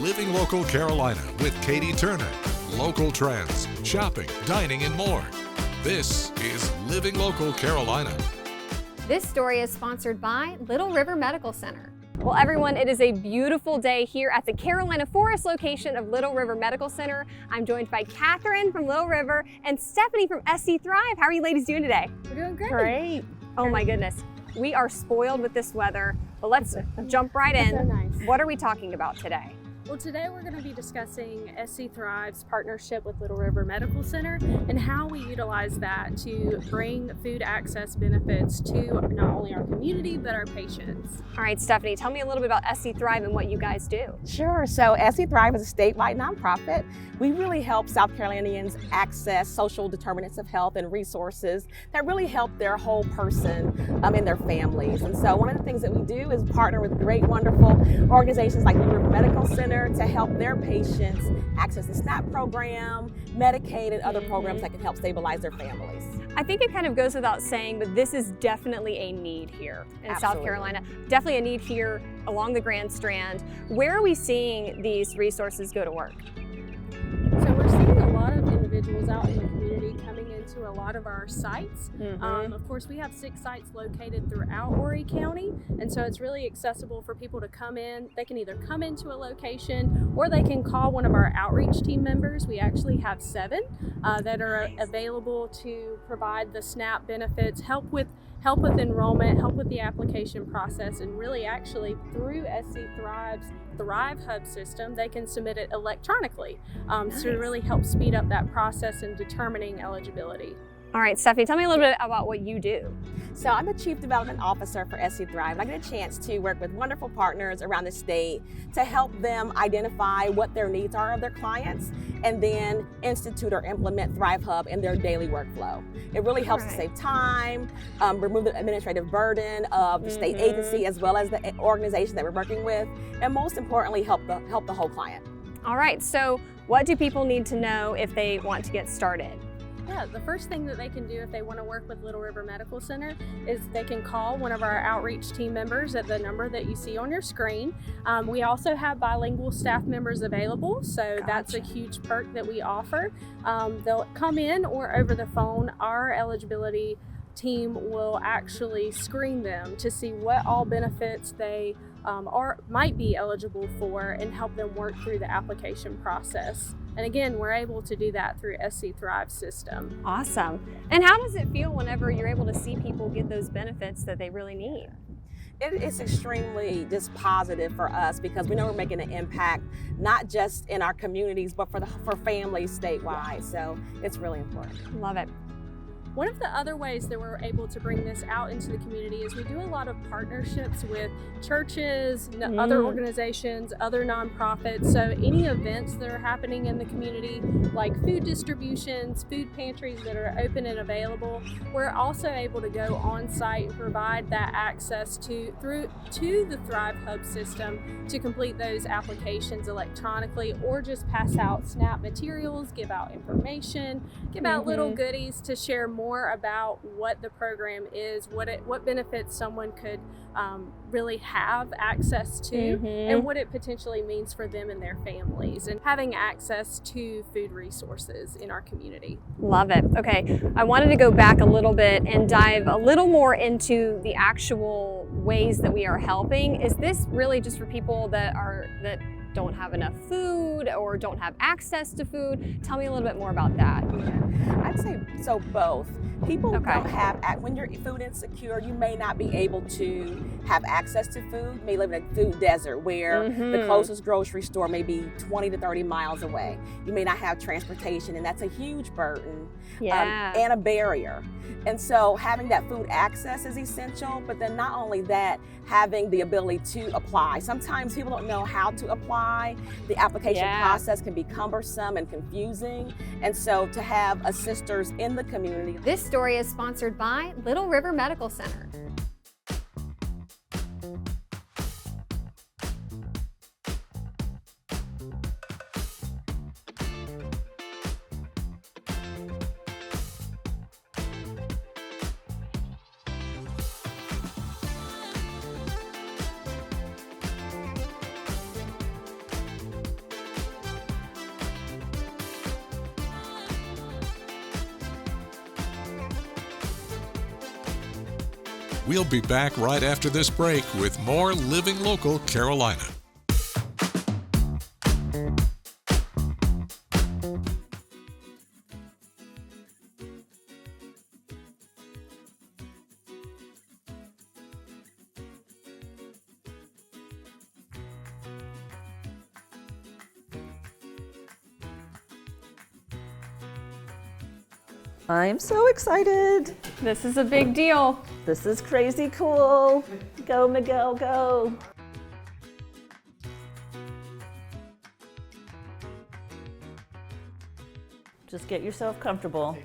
Living Local Carolina with Katie Turner. Local trends, shopping, dining, and more. This is Living Local Carolina. This story is sponsored by Little River Medical Center. Well, everyone, it is a beautiful day here at the Carolina Forest location of Little River Medical Center. I'm joined by Catherine from Little River and Stephanie from SC Thrive. How are you ladies doing today? We're doing great. Great. Oh my goodness. We are spoiled with this weather, but let's jump right in. So nice. What are we talking about today? Well, today we're going to be discussing SC Thrive's partnership with Little River Medical Center and how we utilize that to bring food access benefits to not only our community, but our patients. All right, Stephanie, tell me a little bit about SC Thrive and what you guys do. Sure. So SC Thrive is a statewide nonprofit. We really help South Carolinians access social determinants of health and resources that really help their whole person and their families. And so one of the things that we do is partner with great, wonderful organizations like Little River Medical Center to help their patients access the SNAP program, Medicaid, and other programs that can help stabilize their families. I think it kind of goes without saying, but this is definitely a need here in South Absolutely. Carolina. Definitely a need here along the Grand Strand. Where are we seeing these resources go to work? So we're seeing a lot of individuals out in the community coming into a lot of our sites. Of course, we have 6 sites located throughout Horry County, and so it's really accessible for people to come in. They can either come into a location or they can call one of our outreach team members. We actually have 7 that are available to provide the SNAP benefits, help with enrollment, help with the application process, and really actually through SC Thrive's Thrive Hub system, they can submit it electronically to really help speed up that process in determining eligibility. All right, Stephanie, tell me a little bit about what you do. So I'm a Chief Development Officer for SC Thrive, and I get a chance to work with wonderful partners around the state to help them identify what their needs are of their clients and then institute or implement Thrive Hub in their daily workflow. It really helps to save time, remove the administrative burden of the state agency as well as the organization that we're working with, and most importantly, help the whole client. All right, so what do people need to know if they want to get started? Yeah, the first thing that they can do if they want to work with Little River Medical Center is they can call one of our outreach team members at the number that you see on your screen. We also have bilingual staff members available, so that's a huge perk that we offer. They'll come in or over the phone. Our eligibility team will actually screen them to see what all benefits they might be eligible for and help them work through the application process. And again, we're able to do that through SC Thrive system. Awesome. And how does it feel whenever you're able to see people get those benefits that they really need? It's extremely just positive for us because we know we're making an impact not just in our communities but for families statewide. So it's really important. Love it. One of the other ways that we're able to bring this out into the community is we do a lot of partnerships with churches, other organizations, other nonprofits. So any events that are happening in the community, like food distributions, food pantries that are open and available, we're also able to go on site and provide that access to the Thrive Hub system to complete those applications electronically, or just pass out SNAP materials, give out information, give out little goodies to share more about what the program is, what benefits someone could really have access to, and what it potentially means for them and their families, and having access to food resources in our community. Love it. Okay, I wanted to go back a little bit and dive a little more into the actual ways that we are helping. Is this really just for people that don't have enough food or don't have access to food? Tell me a little bit more about that. I'd say so both. People don't have, when you're food insecure, you may not be able to have access to food. You may live in a food desert where the closest grocery store may be 20 to 30 miles away. You may not have transportation, and that's a huge burden and a barrier. And so having that food access is essential, but then not only that, having the ability to apply. Sometimes people don't know how to apply. The application process can be cumbersome and confusing. And so to have assisters in the community. This story is sponsored by Little River Medical Center. We'll be back right after this break with more Living Local Carolina. I'm so excited. This is a big deal. This is crazy cool. Go, Miguel, go. Just get yourself comfortable.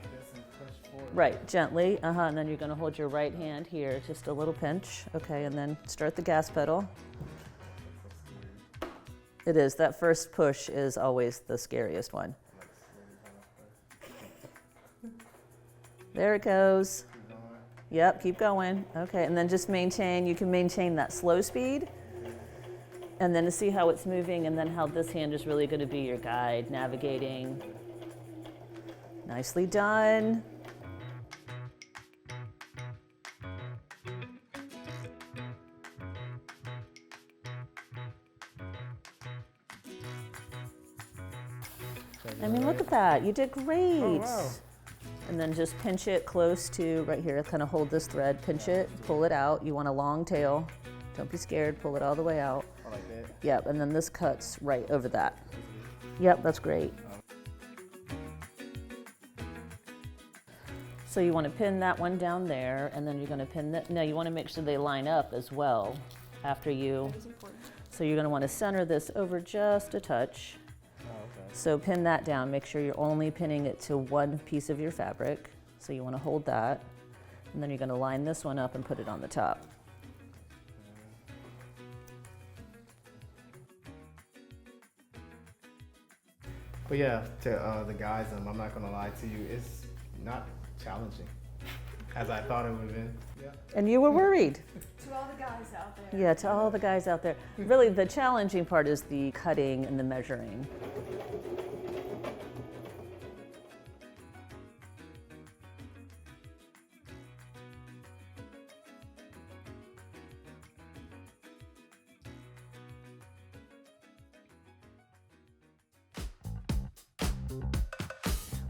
Right, gently, and then you're gonna hold your right hand here, just a little pinch. Okay, and then start the gas pedal. It is, that first push is always the scariest one. There it goes. Yep, keep going. Okay, and then just maintain, you can maintain that slow speed. And then to see how it's moving and then how this hand is really gonna be your guide, navigating. Nicely done. I mean, look at that, you did great. Oh, wow. And then just pinch it close to right here, kind of hold this thread, pinch it, pull it out. You want a long tail. Don't be scared, pull it all the way out. I like that. Yep, and then this cuts right over that. Yep, that's great. So you want to pin that one down there, and then you're going to pin that. No, you want to make sure they line up as well after you. So you're going to want to center this over just a touch. So pin that down, make sure you're only pinning it to one piece of your fabric. So you want to hold that, and then you're going to line this one up and put it on the top. But yeah, to the guys, I'm not gonna lie to you, it's not challenging as I thought it would have been. Yeah. And you were worried. To all the guys out there. Yeah, to all the guys out there. Really, the challenging part is the cutting and the measuring.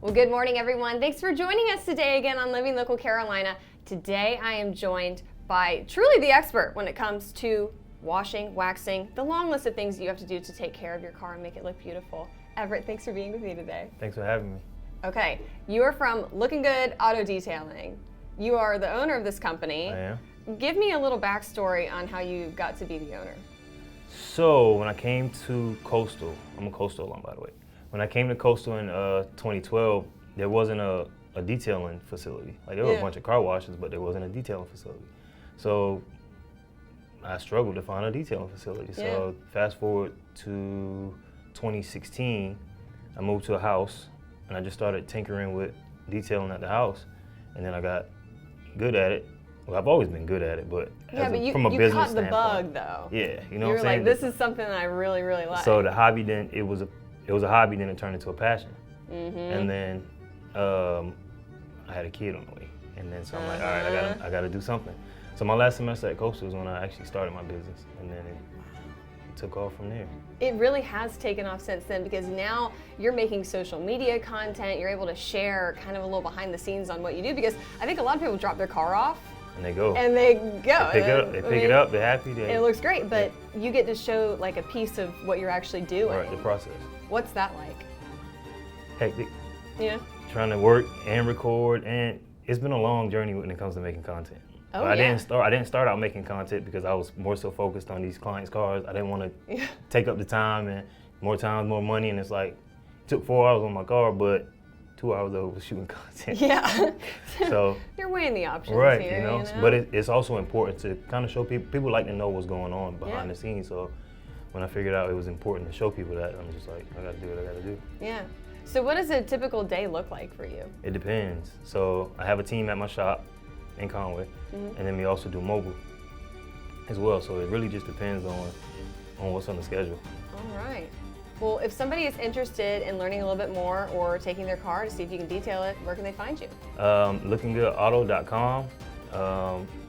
Well, good morning, everyone. Thanks for joining us today again on Living Local Carolina. Today, I am joined by truly the expert when it comes to washing, waxing, the long list of things you have to do to take care of your car and make it look beautiful. Everett, thanks for being with me today. Thanks for having me. Okay, you are from Looking Good Auto Detailing. You are the owner of this company. I am. Give me a little backstory on how you got to be the owner. So when I came to Coastal, I'm a Coastal alum, by the way. When I came to Coastal in 2012, there wasn't a detailing facility. Like there were a bunch of car washes, but there wasn't a detailing facility. So I struggled to find a detailing facility. So fast forward to 2016, I moved to a house and I just started tinkering with detailing at the house. And then I got good at it. Well, I've always been good at it, but from a business caught the standpoint, bug though. Yeah, you know you what were I'm saying? like, this is something that I really, really like. So the hobby then, it was a hobby, then it turned into a passion. And then I had a kid on the way. And then so I'm like, all right, I gotta do something. So my last semester at Coastal was when I actually started my business. And then it took off from there. It really has taken off since then because now you're making social media content, you're able to share kind of a little behind the scenes on what you do because I think a lot of people drop their car off And they go. and they go. They pick it up, they're happy. It looks great, but you get to show like a piece of what you're actually doing. Right, the process. What's that like? Hectic. Yeah. Trying to work and record, and it's been a long journey when it comes to making content. Oh, but yeah. I didn't start out making content because I was more so focused on these clients' cars. I didn't want to take up the time, and more time, more money, and it's like, it took 4 hours on my car, but 2 hours of it was shooting content. Yeah. So you're weighing the options right, here, you know. But it's also important to kind of show people like to know what's going on behind the scenes. So when I figured out it was important to show people that, I'm just like, I gotta do what I gotta do. Yeah. So what does a typical day look like for you? It depends. So I have a team at my shop in Conway, and then we also do mobile as well. So it really just depends on what's on the schedule. All right. Well, if somebody is interested in learning a little bit more or taking their car to see if you can detail it, where can they find you? LookingGoodAuto.com.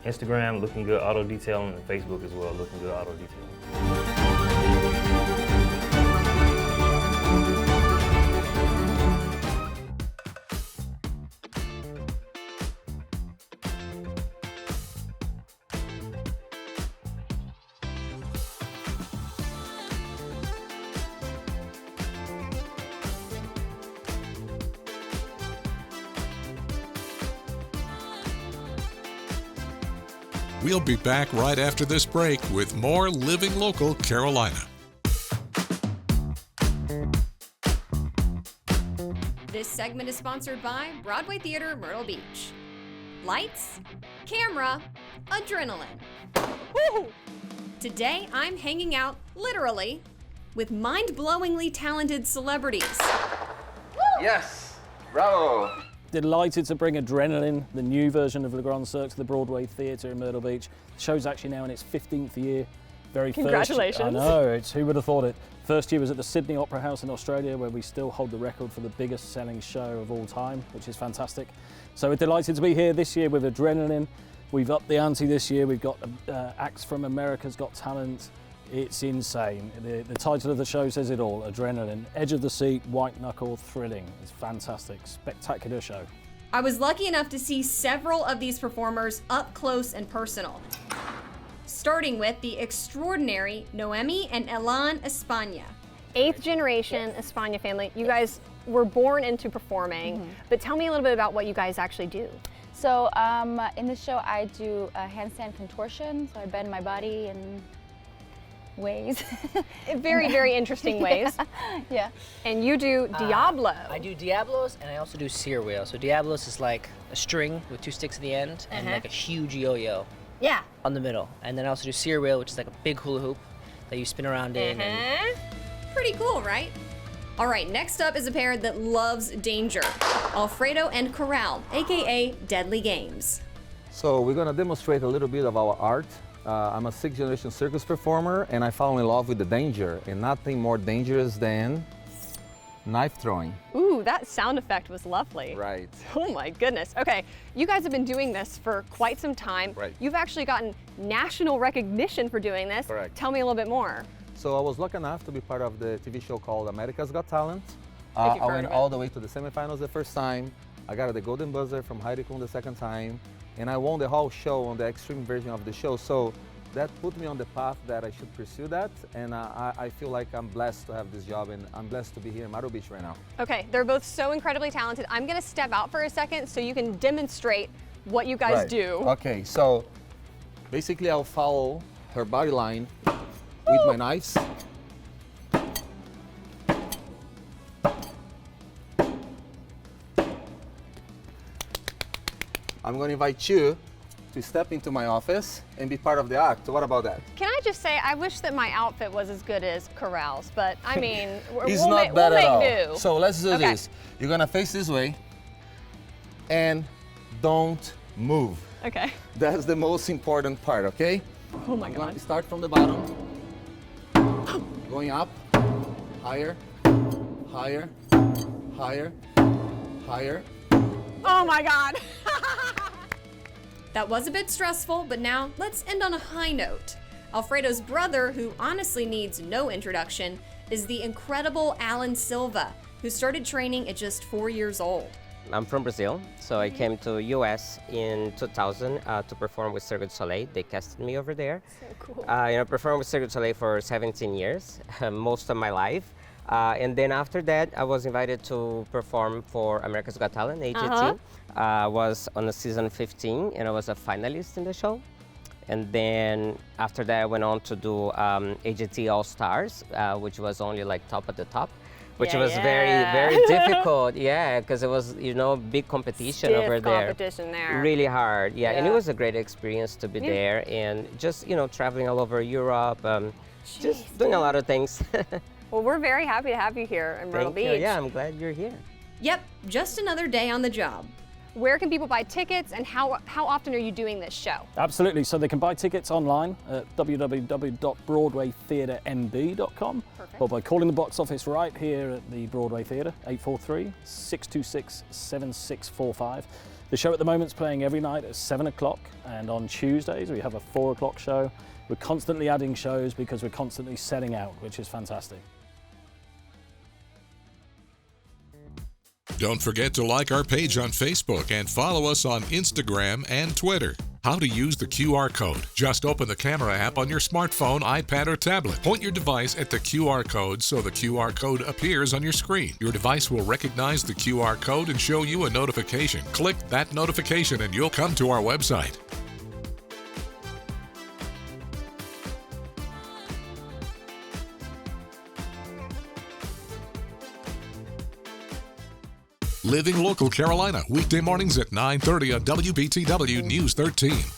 Instagram, Looking Good Auto Detailing, and Facebook as well, Looking Good Auto Detailing. We'll be back right after this break with more Living Local Carolina. This segment is sponsored by Broadway Theater Myrtle Beach. Lights, camera, adrenaline. Woo! Today I'm hanging out, literally, with mind-blowingly talented celebrities. Yes, bravo. Delighted to bring Adrenaline, the new version of Le Grand Cirque, to the Broadway Theatre in Myrtle Beach. The show's actually now in its 15th year. Congratulations. I know, who would have thought it? First year was at the Sydney Opera House in Australia, where we still hold the record for the biggest selling show of all time, which is fantastic. So we're delighted to be here this year with Adrenaline. We've upped the ante this year. We've got acts from America's Got Talent. It's insane. The title of the show says it all, Adrenaline. Edge of the seat, white knuckle, thrilling. It's fantastic, spectacular show. I was lucky enough to see several of these performers up close and personal. Starting with the extraordinary Noemi and Elan España. 8th generation España family. You guys were born into performing, but tell me a little bit about what you guys actually do. So in the show I do a handstand contortion, so I bend my body in ways. Very, very interesting ways. Yeah. And you do Diablo. I do Diablos, and I also do Sear Wheel. So Diablos is like a string with 2 sticks at the end and like a huge yo-yo Yeah. on the middle. And then I also do Sear Wheel, which is like a big hula hoop that you spin around in. And Pretty cool, right? All right, next up is a pair that loves danger. Alfredo and Corral, AKA Deadly Games. So we're gonna demonstrate a little bit of our art. I'm a 6th generation circus performer, and I fell in love with the danger, and nothing more dangerous than knife throwing. Ooh, that sound effect was lovely. Right. Oh my goodness. Okay, you guys have been doing this for quite some time. Right. You've actually gotten national recognition for doing this. Correct. Tell me a little bit more. So I was lucky enough to be part of the TV show called America's Got Talent. you've I heard went of it. all the way to the semifinals the first time. I got the Golden Buzzer from Heidi Klum the second time, and I won the whole show on the extreme version of the show. So that put me on the path that I should pursue that, and I feel like I'm blessed to have this job, and I'm blessed to be here in Myrtle Beach right now. Okay, they're both so incredibly talented. I'm gonna step out for a second so you can demonstrate what you guys Right. do. Okay, so basically I'll follow her body line with my knives. I'm going to invite you to step into my office and be part of the act. What about that? Can I just say, I wish that my outfit was as good as Corral's, but I mean, It's we'll not make, bad we'll at all. make do. So let's do Okay. this. You're going to face this way and don't move. Okay. That's the most important part, okay? Oh my I'm going God. to start from the bottom, going up, higher, higher, higher, higher. Oh my God. That was a bit stressful, but now let's end on a high note. Alfredo's brother, who honestly needs no introduction, is the incredible Alan Silva, who started training at just 4 years old. I'm from Brazil, so I came to US in 2000 to perform with Cirque du Soleil. They casted me over there. So cool. Performed with Cirque du Soleil for 17 years, most of my life. And then after that, I was invited to perform for America's Got Talent, AGT. I was on the season 15, and I was a finalist in the show. And then after that, I went on to do AGT All Stars, which was only like top at the top, which was very, very difficult. Yeah, because it was, big competition Stiff over there. competition there. Really hard. Yeah, and it Yeah. was a great experience to be there and just, traveling all over Europe, just doing a lot of things. Well, we're very happy to have you here in Myrtle Thank you. Beach. Yeah, I'm glad you're here. Yep, just another day on the job. Where can people buy tickets, and how often are you doing this show? Absolutely. So they can buy tickets online at www.broadwaytheatrenb.com or by calling the box office right here at the Broadway Theatre, 843-626-7645. The show at the moment is playing every night at 7 o'clock, and on Tuesdays we have a 4 o'clock show. We're constantly adding shows because we're constantly selling out, which is fantastic. Don't forget to like our page on Facebook and follow us on Instagram and Twitter. How to use the QR code. Just open the camera app on your smartphone, iPad, or tablet. Point your device at the QR code so the QR code appears on your screen. Your device will recognize the QR code and show you a notification. Click that notification and you'll come to our website. Living Local Carolina, weekday mornings at 9:30 on WBTW News 13.